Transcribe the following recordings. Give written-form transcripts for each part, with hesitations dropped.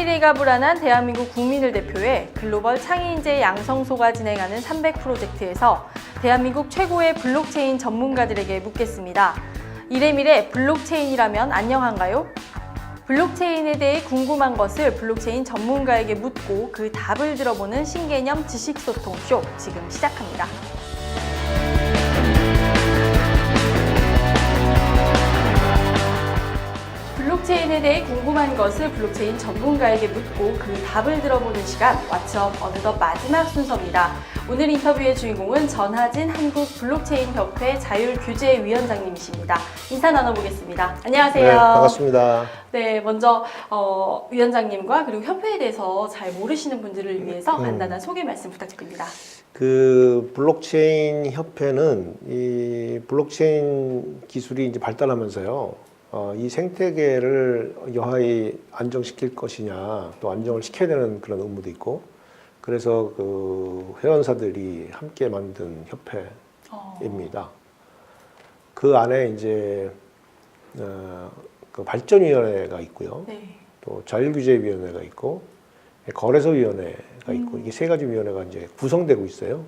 미래가 불안한 대한민국 국민을 대표해 글로벌 창의인재 양성소가 진행하는 300 프로젝트에서 대한민국 최고의 블록체인 전문가들에게 묻겠습니다. 이래미래 블록체인이라면 안녕한가요? 블록체인에 대해 궁금한 것을 블록체인 전문가에게 묻고 그 답을 들어보는 신개념 지식소통쇼 지금 시작합니다. 블록체인에 대해 궁금한 것을 블록체인 전문가에게 묻고 그 답을 들어보는 시간, 왓츠업 어느덧 마지막 순서입니다. 오늘 인터뷰의 주인공은 전하진 한국블록체인협회 자율규제위원장님이십니다. 인사 나눠보겠습니다. 안녕하세요. 네, 반갑습니다. 네, 먼저 위원장님과 그리고 협회에 대해서 잘 모르시는 분들을 위해서 간단한 소개 말씀 부탁드립니다. 그 블록체인 협회는 이 블록체인 기술이 이제 발달하면서요. 이 생태계를 여하히 안정시킬 것이냐, 또 안정을 시켜야 되는 그런 의무도 있고, 그래서 그 회원사들이 함께 만든 협회입니다. 그 안에 이제 그 발전위원회가 있고요. 네. 또 자율규제위원회가 있고, 거래소위원회가 있고, 이게 세 가지 위원회가 이제 구성되고 있어요.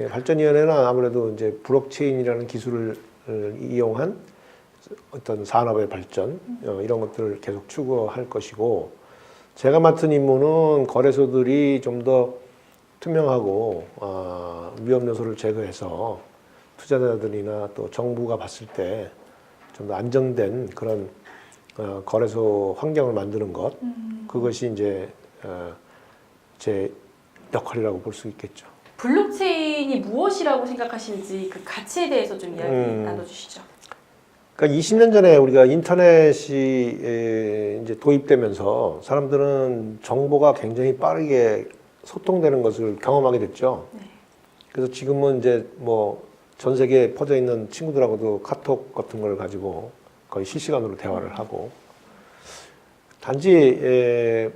발전위원회는 아무래도 이제 블록체인이라는 기술을 이용한 어떤 산업의 발전 이런 것들을 계속 추구할 것이고, 제가 맡은 임무는 거래소들이 좀 더 투명하고 위험 요소를 제거해서 투자자들이나 또 정부가 봤을 때 좀 더 안정된 그런 거래소 환경을 만드는 것, 그것이 이제 제 역할이라고 볼 수 있겠죠. 블록체인이 무엇이라고 생각하시는지 그 가치에 대해서 좀 이야기 나눠주시죠. 그러니까 20년 전에 우리가 인터넷이 이제 도입되면서 사람들은 정보가 굉장히 빠르게 소통되는 것을 경험하게 됐죠. 네. 그래서 지금은 이제 뭐 전 세계에 퍼져 있는 친구들하고도 카톡 같은 걸 가지고 거의 실시간으로 대화를 하고, 단지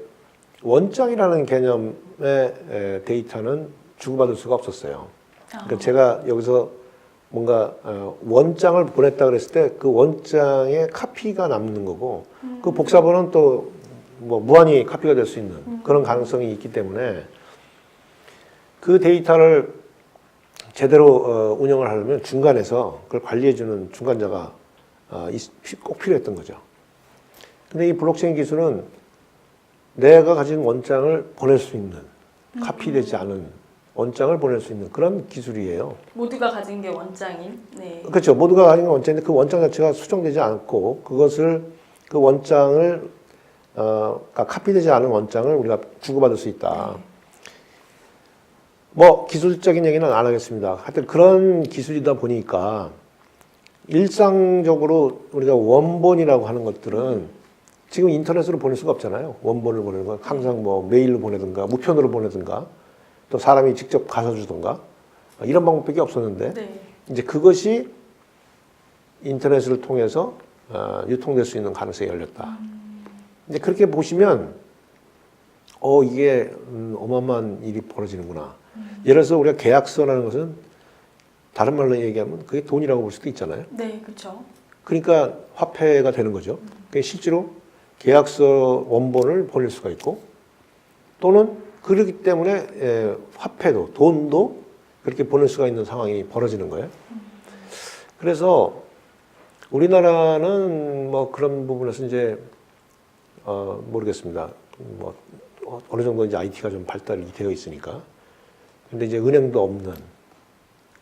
원장이라는 개념의 데이터는 주고받을 수가 없었어요. 그러니까 제가 여기서 뭔가 원장을 보냈다 그랬을 때 그 원장의 카피가 남는 거고, 그 복사본은 또 뭐 무한히 카피가 될 수 있는 그런 가능성이 있기 때문에 그 데이터를 제대로 운영을 하려면 중간에서 그걸 관리해주는 중간자가 꼭 필요했던 거죠. 근데 이 블록체인 기술은 내가 가진 원장을 보낼 수 있는, 카피되지 않은 원장을 보낼 수 있는 그런 기술이에요. 모두가 가진 게 원장인. 네. 그렇죠. 모두가 가진 게 원장인데 그 원장 자체가 수정되지 않고, 그것을 그 원장을 그러니까 카피되지 않은 원장을 우리가 주고받을 수 있다. 네. 뭐 기술적인 얘기는 안 하겠습니다. 하여튼 그런 기술이다 보니까 일상적으로 우리가 원본이라고 하는 것들은 지금 인터넷으로 보낼 수가 없잖아요. 원본을 보내는 건 항상 뭐 메일로 보내든가 무편으로 보내든가 또 사람이 직접 가서 주든가 이런 방법밖에 없었는데, 네. 이제 그것이 인터넷을 통해서 유통될 수 있는 가능성이 열렸다. 이제 그렇게 보시면 이게 어마어마한 일이 벌어지는구나. 예를 들어서 우리가 계약서라는 것은 다른 말로 얘기하면 그게 돈이라고 볼 수도 있잖아요. 네, 그렇죠. 그러니까 화폐가 되는 거죠. 그러니까 실제로 계약서 원본을 보낼 수가 있고, 또는 그렇기 때문에 화폐도, 돈도 그렇게 보낼 수가 있는 상황이 벌어지는 거예요. 그래서 우리나라는 뭐 그런 부분에서 이제 모르겠습니다. 뭐 어느 정도 이제 IT가 좀 발달이 되어 있으니까. 근데 이제 은행도 없는,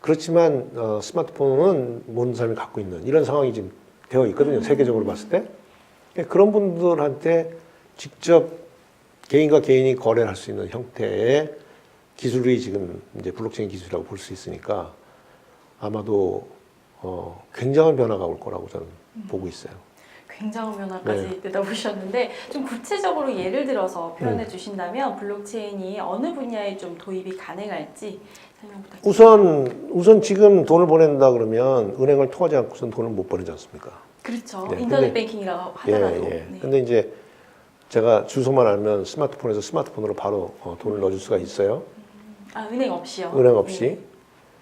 그렇지만 스마트폰은 모든 사람이 갖고 있는 이런 상황이 지금 되어 있거든요. 세계적으로 봤을 때. 그런 분들한테 직접 개인과 개인이 거래를 할 수 있는 형태의 기술이 지금 이제 블록체인 기술이라고 볼 수 있으니까 아마도 굉장한 변화가 올 거라고 저는 보고 있어요. 굉장한 변화까지 내다보셨는데 좀 구체적으로 예를 들어서 표현해 주신다면 블록체인이 어느 분야에 좀 도입이 가능할지 설명 부탁드립니다. 우선 지금 돈을 보낸다 그러면 은행을 통하지 않고선 돈을 못 보내지 않습니까? 그렇죠. 네, 인터넷 뱅킹이라고 하더라도. 네. 근데 이제 제가 주소만 알면 스마트폰에서 스마트폰으로 바로 돈을 넣어줄 수가 있어요. 은행 없이요? 은행 없이. 네.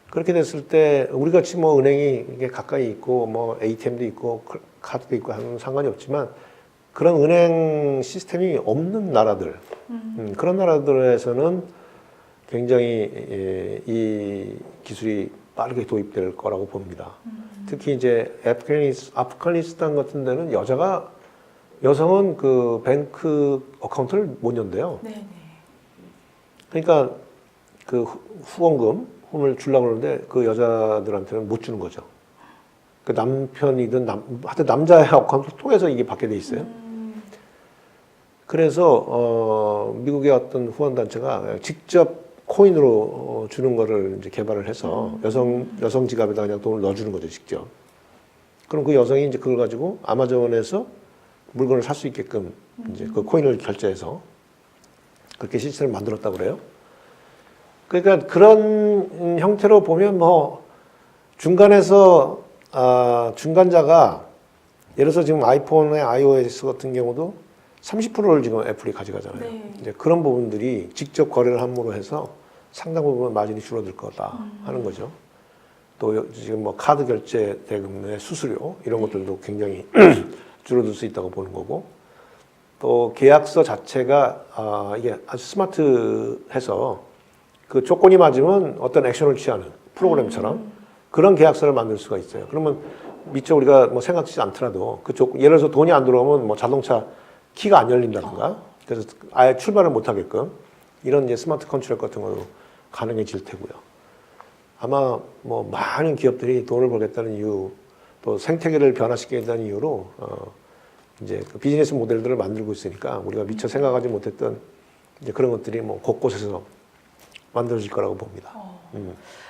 그렇게 됐을 때 우리 같이 뭐 은행이 이게 가까이 있고 뭐 ATM도 있고 카드도 있고 하는 상관이 없지만 그런 은행 시스템이 없는 나라들, 그런 나라들에서는 굉장히 이 기술이 빠르게 도입될 거라고 봅니다. 특히 이제 아프가니스탄 같은 데는 여성은 그 뱅크 어카운트를 못 연대요. 네네. 그러니까 그 후원금을 주려고 그러는데 그 여자들한테는 못 주는 거죠. 그 남편이든 하여튼 남자의 어카운트를 통해서 이게 받게 돼 있어요. 그래서 미국의 어떤 후원단체가 직접 코인으로 주는 거를 이제 개발을 해서 여성 지갑에다 그냥 돈을 넣어주는 거죠, 직접. 그럼 그 여성이 이제 그걸 가지고 아마존에서 물건을 살 수 있게끔 이제 그 코인을 결제해서 그렇게 시스템을 만들었다고 그래요. 그러니까 그런 형태로 보면 뭐 중간에서 중간자가 예를 들어서 지금 아이폰의 iOS 같은 경우도 30%를 지금 애플이 가져가잖아요. 네. 이제 그런 부분들이 직접 거래를 함으로 해서 상당 부분 마진이 줄어들 거다 하는 거죠. 또 지금 뭐 카드 결제 대금의 수수료 이런 것들도 굉장히 줄어들 수 있다고 보는 거고, 또 계약서 자체가 이게 아주 스마트해서 그 조건이 맞으면 어떤 액션을 취하는 프로그램처럼 그런 계약서를 만들 수가 있어요. 그러면 미처 우리가 뭐 생각지지 않더라도 그 예를 들어서 돈이 안 들어오면 뭐 자동차 키가 안 열린다든가, 그래서 아예 출발을 못 하게끔 이런 이제 스마트 컨트롤 같은 것도 가능해질 테고요. 아마 뭐 많은 기업들이 돈을 벌겠다는 이유, 또 생태계를 변화시키겠다는 이유로 이제 그 비즈니스 모델들을 만들고 있으니까 우리가 미처 생각하지 못했던 이제 그런 것들이 뭐 곳곳에서 만들어질 거라고 봅니다.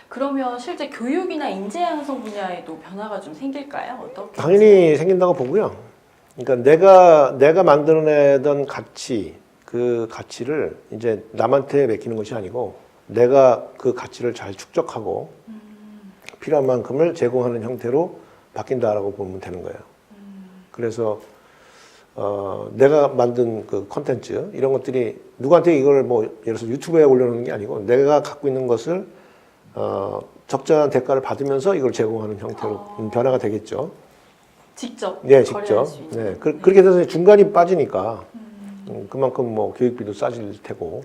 그러면 실제 교육이나 인재 양성 분야에도 변화가 좀 생길까요? 어떻게? 당연히 생긴다고 보고요. 그러니까 내가 만들어내던 가치, 그 가치를 이제 남한테 맡기는 것이 아니고 내가 그 가치를 잘 축적하고 필요한 만큼을 제공하는 형태로 바뀐다라고 보면 되는 거예요. 그래서 내가 만든 그 콘텐츠 이런 것들이 누구한테 이걸 뭐 예를 들어서 유튜브에 올려놓는 게 아니고 내가 갖고 있는 것을 적절한 대가를 받으면서 이걸 제공하는 형태로 변화가 되겠죠. 직접 네, 거래할 직접. 수 있는. 네, 그렇게 돼서 중간이 빠지니까 그만큼 뭐 교육비도 싸질 테고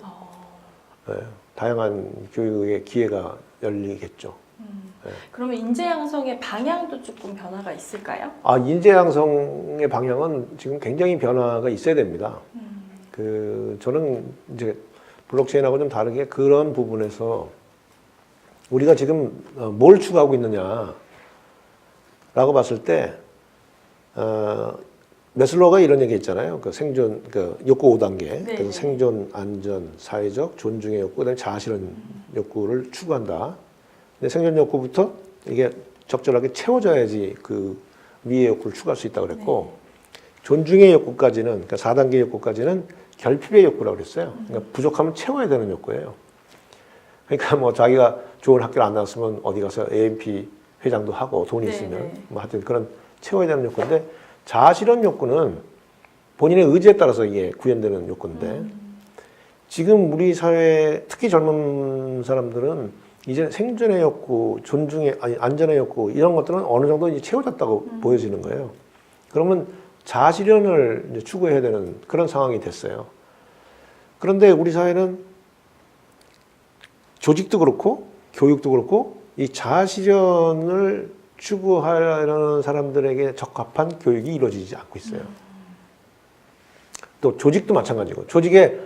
네, 다양한 교육의 기회가 열리겠죠. 그러면 인재 양성의 방향도 조금 변화가 있을까요? 인재 양성의 방향은 지금 굉장히 변화가 있어야 됩니다. 저는 이제 블록체인하고 좀 다르게 그런 부분에서 우리가 지금 뭘 추구하고 있느냐라고 봤을 때, 메슬로우가 이런 얘기 했잖아요. 그 생존, 그 욕구 5단계. 네. 그래서 생존, 안전, 사회적, 존중의 욕구, 그다음에 자아실현 욕구를 추구한다. 근데 생존 욕구부터 이게 적절하게 채워져야지 그 위의 욕구를 추구할 수 있다고 그랬고, 존중의 욕구까지는, 그러니까 4단계 욕구까지는 결핍의 욕구라고 그랬어요. 그러니까 부족하면 채워야 되는 욕구예요. 그러니까 뭐 자기가 좋은 학교를 안 나왔으면 어디 가서 AMP 회장도 하고 돈이 있으면 뭐 하여튼 그런 채워야 되는 욕구인데, 자아실현 욕구는 본인의 의지에 따라서 이게 구현되는 욕구인데, 지금 우리 사회 특히 젊은 사람들은 이제 생존의 욕구, 안전의 욕구 이런 것들은 어느 정도 이제 채워졌다고 보여지는 거예요. 그러면 자아실현을 이제 추구해야 되는 그런 상황이 됐어요. 그런데 우리 사회는 조직도 그렇고 교육도 그렇고 이 자아실현을 추구하려는 사람들에게 적합한 교육이 이루어지지 않고 있어요. 또 조직도 마찬가지고, 조직에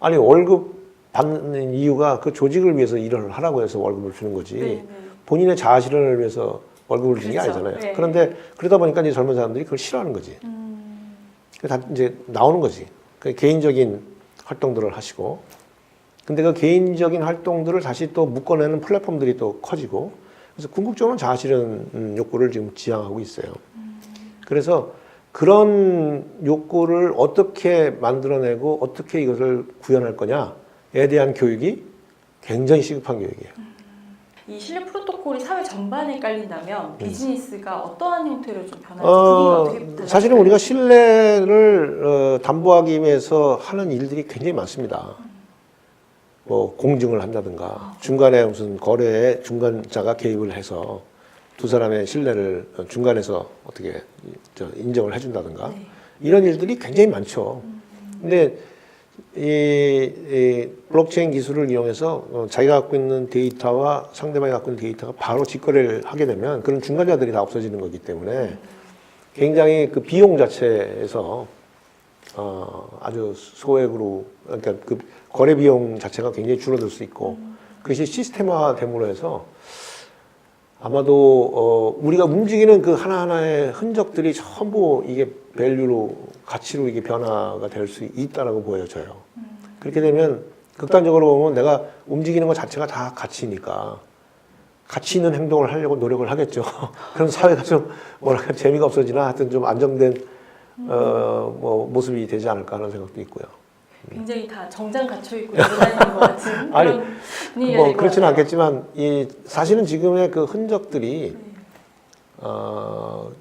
월급 받는 이유가 그 조직을 위해서 일을 하라고 해서 월급을 주는 거지 본인의 자아실현을 위해서 월급을 주는 게 아니잖아요. 네. 그런데 그러다 보니까 이제 젊은 사람들이 그걸 싫어하는 거지. 다 이제 나오는 거지. 그 개인적인 활동들을 하시고, 근데 그 개인적인 활동들을 다시 또 묶어내는 플랫폼들이 또 커지고, 그래서 궁극적으로는 자아실현 욕구를 지금 지향하고 있어요. 그래서 그런 욕구를 어떻게 만들어내고 어떻게 이것을 구현할 거냐에 대한 교육이 굉장히 시급한 교육이에요. 이 신뢰 프로토콜이 사회 전반에 깔린다면 비즈니스가 어떠한 형태로 좀 변할지 분위기가 어떻게 달라질까요? 사실은 우리가 신뢰를 담보하기 위해서 하는 일들이 굉장히 많습니다. 뭐 공증을 한다든가, 중간에 무슨 거래에 중간자가 개입을 해서 두 사람의 신뢰를 중간에서 어떻게 인정을 해준다든가, 이런 일들이 굉장히 많죠. 근데 이 블록체인 기술을 이용해서 자기가 갖고 있는 데이터와 상대방이 갖고 있는 데이터가 바로 직거래를 하게 되면 그런 중간자들이 다 없어지는 거기 때문에 굉장히 그 비용 자체에서 아주 소액으로, 그러니까 그 거래 비용 자체가 굉장히 줄어들 수 있고, 그것이 시스템화됨으로 해서 아마도 우리가 움직이는 그 하나하나의 흔적들이 전부 이게 밸류로, 가치로 이게 변화가 될 수 있다라고 보여져요. 그렇게 되면 극단적으로 보면 내가 움직이는 것 자체가 다 가치니까 가치 있는 행동을 하려고 노력을 하겠죠. 그럼 사회가 좀 뭐랄까 재미가 없어지나 하여튼 좀 안정된 모습이 되지 않을까 하는 생각도 있고요. 굉장히 다 정장 갖춰 입고 돌아다니는 것 같은 아니, 그런 분위기가 될 것 그렇지는 같아요. 않겠지만 사실은 지금의 그 흔적들이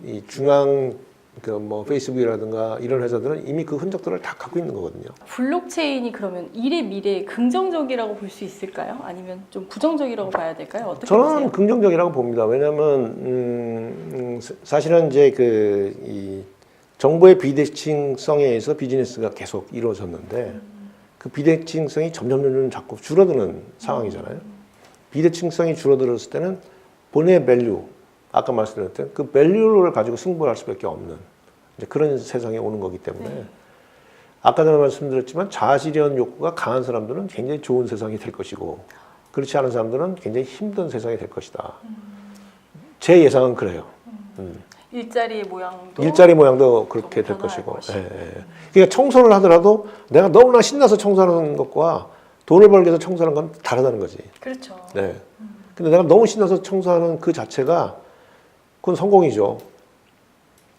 이 중앙 그 뭐 페이스북이라든가 이런 회사들은 이미 그 흔적들을 다 갖고 있는 거거든요. 블록체인이 그러면 일의 미래에 긍정적이라고 볼 수 있을까요? 아니면 좀 부정적이라고 봐야 될까요? 어떻게 저는 보세요? 긍정적이라고 봅니다. 왜냐하면 사실은 이제 이 정보의 비대칭성에 의해서 비즈니스가 계속 이루어졌는데 그 비대칭성이 점점 자꾸 줄어드는 상황이잖아요. 비대칭성이 줄어들었을 때는 본의 밸류, 아까 말씀드렸던 그 밸류를 가지고 승부를 할 수밖에 없는 이제 그런 세상에 오는 거기 때문에 아까 전에 말씀드렸지만 자아실현 욕구가 강한 사람들은 굉장히 좋은 세상이 될 것이고 그렇지 않은 사람들은 굉장히 힘든 세상이 될 것이다. 제 예상은 그래요. 일자리의 모양도 일자리 모양도 그렇게 될 것이고. 그러니까 청소를 하더라도 내가 너무나 신나서 청소하는 것과 돈을 벌기 위해서 청소하는 건 다르다는 거지. 그렇죠. 네. 근데 내가 너무 신나서 청소하는 그 자체가 그건 성공이죠.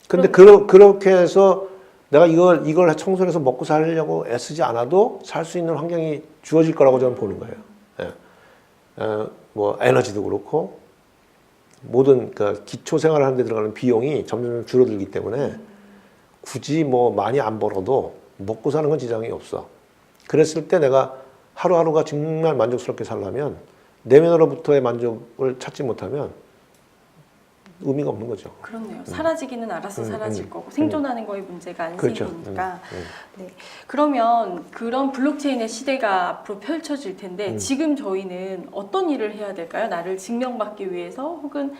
근데 그렇게 해서 내가 이걸 청소를 해서 먹고 살려고 애쓰지 않아도 살 수 있는 환경이 주어질 거라고 저는 보는 거예요. 뭐 에너지도 그렇고 모든 그 기초 생활을 하는 데 들어가는 비용이 점점 줄어들기 때문에 굳이 뭐 많이 안 벌어도 먹고 사는 건 지장이 없어. 그랬을 때 내가 하루하루가 정말 만족스럽게 살려면 내면으로부터의 만족을 찾지 못하면 의미가 없는 거죠. 그렇네요. 사라지기는 알아서 사라질 거고 생존하는 거에 문제가 안 그렇죠. 생기니까. 네. 그러면 그런 블록체인의 시대가 앞으로 펼쳐질 텐데 지금 저희는 어떤 일을 해야 될까요? 나를 증명받기 위해서 혹은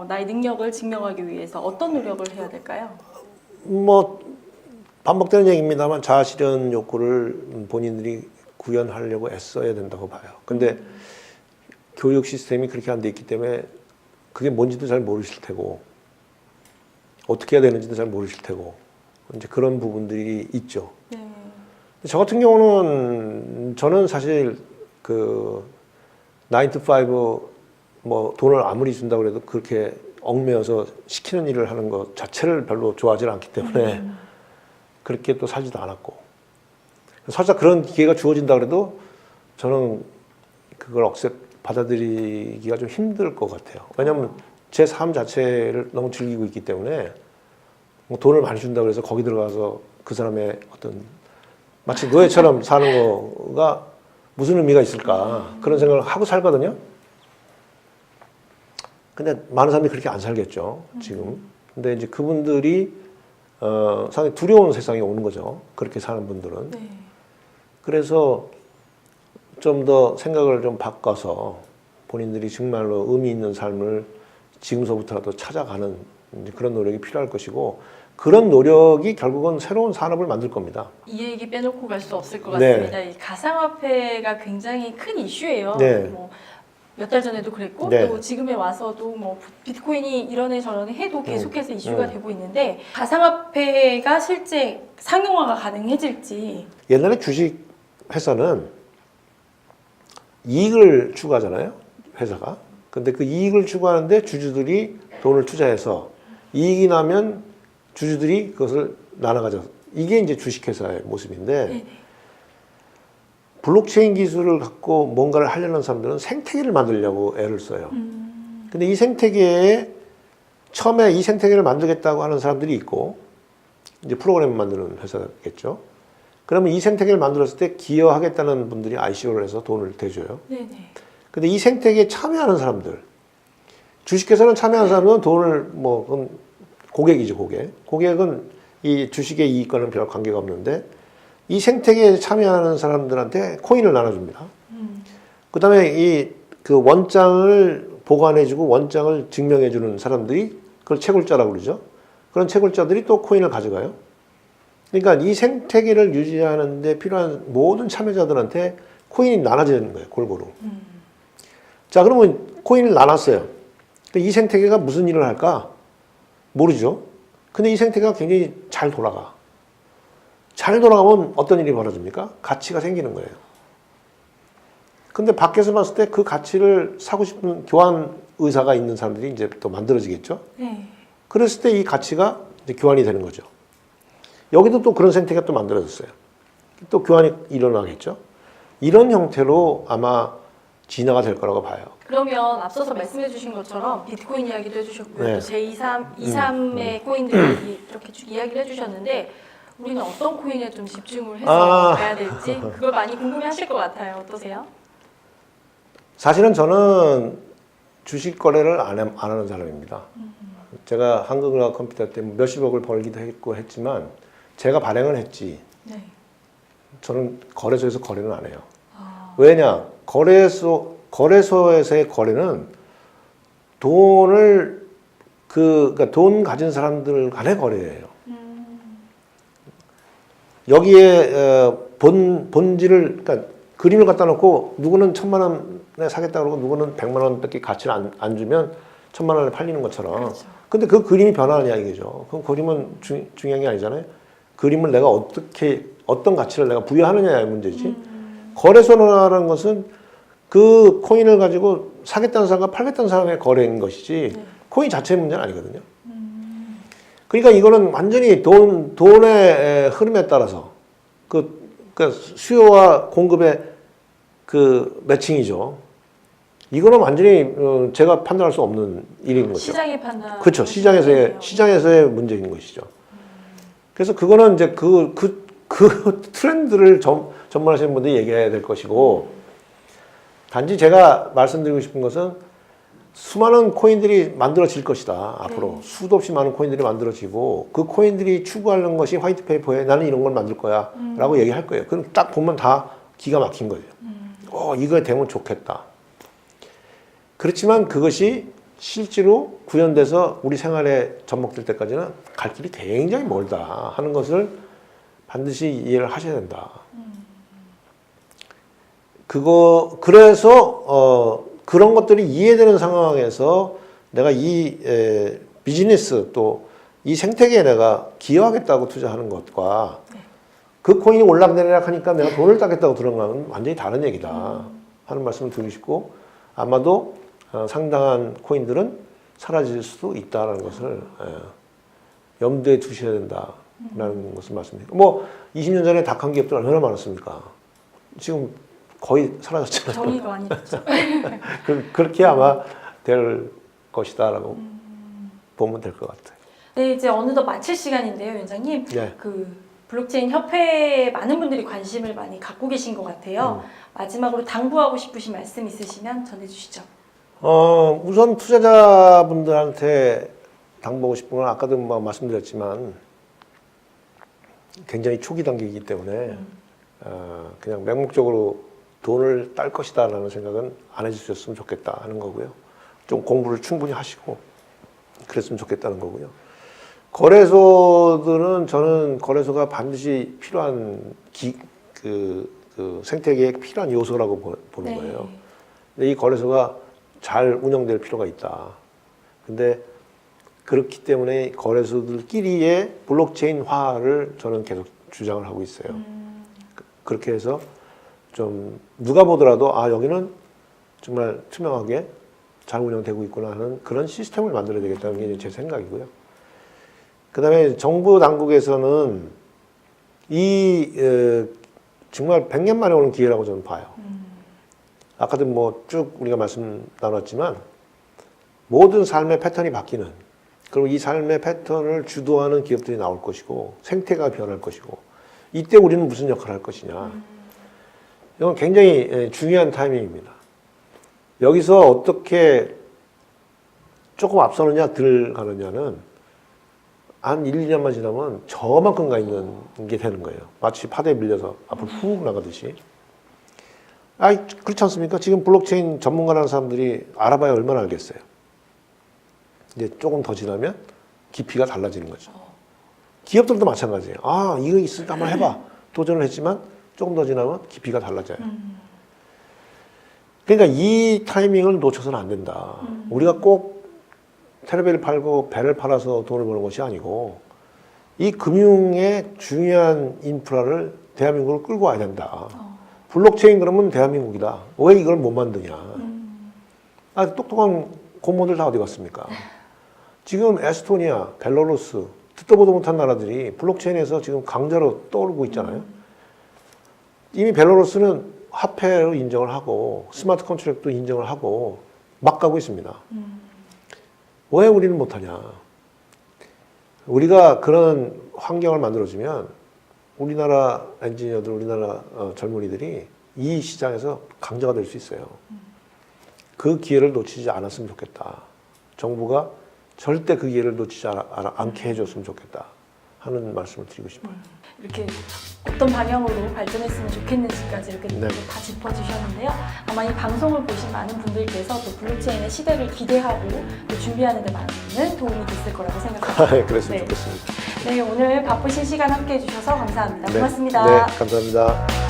나의 능력을 증명하기 위해서 어떤 노력을 해야 될까요? 뭐 반복되는 얘기입니다만 자아실현 욕구를 본인들이 구현하려고 애써야 된다고 봐요. 근데 교육 시스템이 그렇게 안 돼 있기 때문에 그게 뭔지도 잘 모르실 테고 어떻게 해야 되는지도 잘 모르실 테고 이제 그런 부분들이 있죠. 네. 저 같은 경우는 저는 사실 그 9 to 5 뭐 돈을 아무리 준다고 해도 그렇게 얽매여서 시키는 일을 하는 것 자체를 별로 좋아하지 않기 때문에 그렇게 또 살지도 않았고 살짝 그런 기회가 주어진다 그래도 저는 그걸 받아들이기가 좀 힘들 것 같아요. 왜냐하면 제 삶 자체를 너무 즐기고 있기 때문에 뭐 돈을 많이 준다고 해서 거기 들어가서 그 사람의 어떤 마치 노예처럼 사는 거가 무슨 의미가 있을까 그런 생각을 하고 살거든요. 근데 많은 사람들이 그렇게 안 살겠죠, 지금. 근데 이제 그분들이 상당히 두려운 세상에 오는 거죠. 그렇게 사는 분들은. 네. 그래서 좀 더 생각을 좀 바꿔서 본인들이 정말로 의미 있는 삶을 지금서부터라도 찾아가는 이제 그런 노력이 필요할 것이고 그런 노력이 결국은 새로운 산업을 만들 겁니다. 이 얘기 빼놓고 갈 수 없을 것 네. 같습니다. 이 가상화폐가 굉장히 큰 이슈예요. 네. 몇 달 전에도 그랬고 네. 또 지금에 와서도 뭐 비트코인이 이러네 저러네 해도 계속해서 이슈가 되고 있는데 가상화폐가 실제 상용화가 가능해질지. 옛날에 주식 회사는 이익을 추구하잖아요, 회사가. 근데 그 이익을 추구하는데 주주들이 돈을 투자해서 이익이 나면 주주들이 그것을 나눠 가져. 이게 이제 주식회사의 모습인데 네네. 블록체인 기술을 갖고 뭔가를 하려는 사람들은 생태계를 만들려고 애를 써요. 근데 이 생태계에 처음에 이 생태계를 만들겠다고 하는 사람들이 있고 이제 프로그램을 만드는 회사겠죠. 그러면 이 생태계를 만들었을 때 기여하겠다는 분들이 ICO를 해서 돈을 대줘요. 네네. 근데 이 생태계에 참여하는 사람들, 주식회사는 참여하는 사람은 돈을 그건 고객이죠, 고객. 고객은 이 주식의 이익과는 별 관계가 없는데 이 생태계에 참여하는 사람들한테 코인을 나눠줍니다. 그 다음에 이 그 원장을 보관해주고 원장을 증명해주는 사람들이 그걸 채굴자라고 그러죠. 그런 채굴자들이 또 코인을 가져가요. 그러니까 이 생태계를 유지하는 데 필요한 모든 참여자들한테 코인이 나눠지는 거예요. 골고루. 자, 그러면 코인을 나눴어요. 이 생태계가 무슨 일을 할까? 모르죠. 근데 이 생태계가 굉장히 잘 돌아가. 잘 돌아가면 어떤 일이 벌어집니까? 가치가 생기는 거예요. 근데 밖에서 봤을 때 그 가치를 사고 싶은 교환 의사가 있는 사람들이 이제 또 만들어지겠죠. 네. 그랬을 때 이 가치가 이제 교환이 되는 거죠. 여기도 또 그런 생태계가 또 만들어졌어요. 또 교환이 일어나겠죠. 이런 형태로 아마 진화가 될 거라고 봐요. 그러면 앞서서 말씀해 주신 것처럼 비트코인 이야기도 해주셨고요. 네. 또 제23, 23의 코인들 이렇게 쭉 이야기를 해주셨는데 우리는 어떤 코인에 좀 집중을 해서 가야 될지 그걸 많이 궁금해 하실 것 같아요. 어떠세요? 사실은 저는 주식 거래를 안 하는 사람입니다. 제가 한국은행 컴퓨터 때 몇십억을 벌기도 했고 했지만 제가 발행을 했지 네. 저는 거래소에서 거래는 안 해요. 왜냐? 거래소에서의 거래는 돈을 그러니까 돈 가진 사람들 간의 거래예요. 여기에 본질을 그러니까 그림을 갖다 놓고 누구는 1,000만 원에 사겠다 그러고 누구는 100만 원밖에 가치를 안 주면 1,000만 원에 팔리는 것처럼. 그렇죠. 근데 그 그림이 변하느냐 이거죠. 그럼 그림은 중요한 게 아니잖아요. 그림을 내가 어떤 가치를 내가 부여하느냐의 문제지. 거래소라는 것은 그 코인을 가지고 사겠다는 사람과 팔겠다는 사람의 거래인 것이지 네. 코인 자체의 문제는 아니거든요. 그러니까 이거는 완전히 돈의 흐름에 따라서 그 수요와 공급의 그 매칭이죠. 이거는 완전히 제가 판단할 수 없는 일인 거죠. 시장의 판단. 그렇죠. 시장에서의 문제인 것이죠. 그래서 그거는 이제 그 트렌드를 전문하시는 분들이 얘기해야 될 것이고, 단지 제가 말씀드리고 싶은 것은 수많은 코인들이 만들어질 것이다. 앞으로 수도 없이 많은 코인들이 만들어지고 그 코인들이 추구하는 것이 화이트페이퍼에 나는 이런 걸 만들 거야 라고 얘기할 거예요. 그럼 딱 보면 다 기가 막힌 거예요. 이거 되면 좋겠다. 그렇지만 그것이 실제로 구현돼서 우리 생활에 접목될 때까지는 갈 길이 굉장히 멀다 하는 것을 반드시 이해를 하셔야 된다. 그래서 그런 것들이 이해되는 상황에서 내가 이 비즈니스 또 이 생태계에 내가 기여하겠다고 투자하는 것과 그 코인이 올락내리락 하니까 내가 돈을 따겠다고 들어가면 완전히 다른 얘기다 하는 말씀을 드리고 싶고, 아마도 상당한 코인들은 사라질 수도 있다는 것을 염두에 두셔야 된다라는 것을 말씀드립니다. 뭐 20년 전에 닭한 기업들 얼마나 많았습니까? 지금 거의 사라졌잖아요. 정의가 많이 됐죠. 그렇게 아마 될 것이다라고 보면 될 것 같아요. 네, 이제 어느덧 마칠 시간인데요, 위원장님. 네. 그 블록체인 협회에 많은 분들이 관심을 많이 갖고 계신 것 같아요. 마지막으로 당부하고 싶으신 말씀 있으시면 전해주시죠. 우선 투자자분들한테 당부하고 싶은 건 아까도 말씀드렸지만 굉장히 초기 단계이기 때문에 그냥 맹목적으로 돈을 딸 것이다라는 생각은 안 해주셨으면 좋겠다 하는 거고요. 좀 공부를 충분히 하시고 그랬으면 좋겠다는 거고요. 거래소들은 저는 거래소가 반드시 필요한 그 생태계에 필요한 요소라고 보는 거예요. 근데 이 거래소가 잘 운영될 필요가 있다. 근데 그렇기 때문에 거래소들끼리의 블록체인화를 저는 계속 주장을 하고 있어요. 그렇게 해서 좀 누가 보더라도 여기는 정말 투명하게 잘 운영되고 있구나 하는 그런 시스템을 만들어야 되겠다는 게 제 생각이고요. 그 다음에 정부 당국에서는 정말 100년 만에 오는 기회라고 저는 봐요. 아까도 쭉 우리가 말씀 나눴지만 모든 삶의 패턴이 바뀌는, 그리고 이 삶의 패턴을 주도하는 기업들이 나올 것이고 생태가 변할 것이고, 이때 우리는 무슨 역할을 할 것이냐. 이건 굉장히 중요한 타이밍입니다. 여기서 어떻게 조금 앞서느냐 덜 가느냐는 한 1, 2년만 지나면 저만큼 가 있는 게 되는 거예요. 마치 파도에 밀려서 앞으로 훅 나가듯이. 그렇지 않습니까? 지금 블록체인 전문가라는 사람들이 알아봐야 얼마나 알겠어요. 이제 조금 더 지나면 깊이가 달라지는 거죠. 기업들도 마찬가지예요. 이거 있으니까 한번 해봐. 도전을 했지만 조금 더 지나면 깊이가 달라져요. 그러니까 이 타이밍을 놓쳐서는 안 된다. 우리가 꼭 테레비를 팔고 배를 팔아서 돈을 버는 것이 아니고 이 금융의 중요한 인프라를 대한민국을 끌고 와야 된다. 블록체인 그러면 대한민국이다. 왜 이걸 못 만드냐. 똑똑한 공무원들 다 어디 갔습니까? 지금 에스토니아, 벨라루스, 듣도 보도 못한 나라들이 블록체인에서 지금 강자로 떠오르고 있잖아요. 이미 벨라루스는 화폐로 인정을 하고 스마트 컨트랙도 인정을 하고 막 가고 있습니다. 왜 우리는 못하냐? 우리가 그런 환경을 만들어주면 우리나라 엔지니어들, 우리나라 젊은이들이 이 시장에서 강자가 될 수 있어요. 그 기회를 놓치지 않았으면 좋겠다. 정부가 절대 그 기회를 놓치지 않게 해줬으면 좋겠다 하는 말씀을 드리고 싶어요. 이렇게 어떤 방향으로 발전했으면 좋겠는지까지 이렇게 네. 다 짚어주셨는데요. 아마 이 방송을 보신 많은 분들께서 또 블록체인의 시대를 기대하고 또 준비하는 데 많은 도움이 됐을 거라고 생각합니다. 그랬으면 네. 좋겠습니다. 네, 오늘 바쁘신 시간 함께 해주셔서 감사합니다. 네. 고맙습니다. 네, 감사합니다.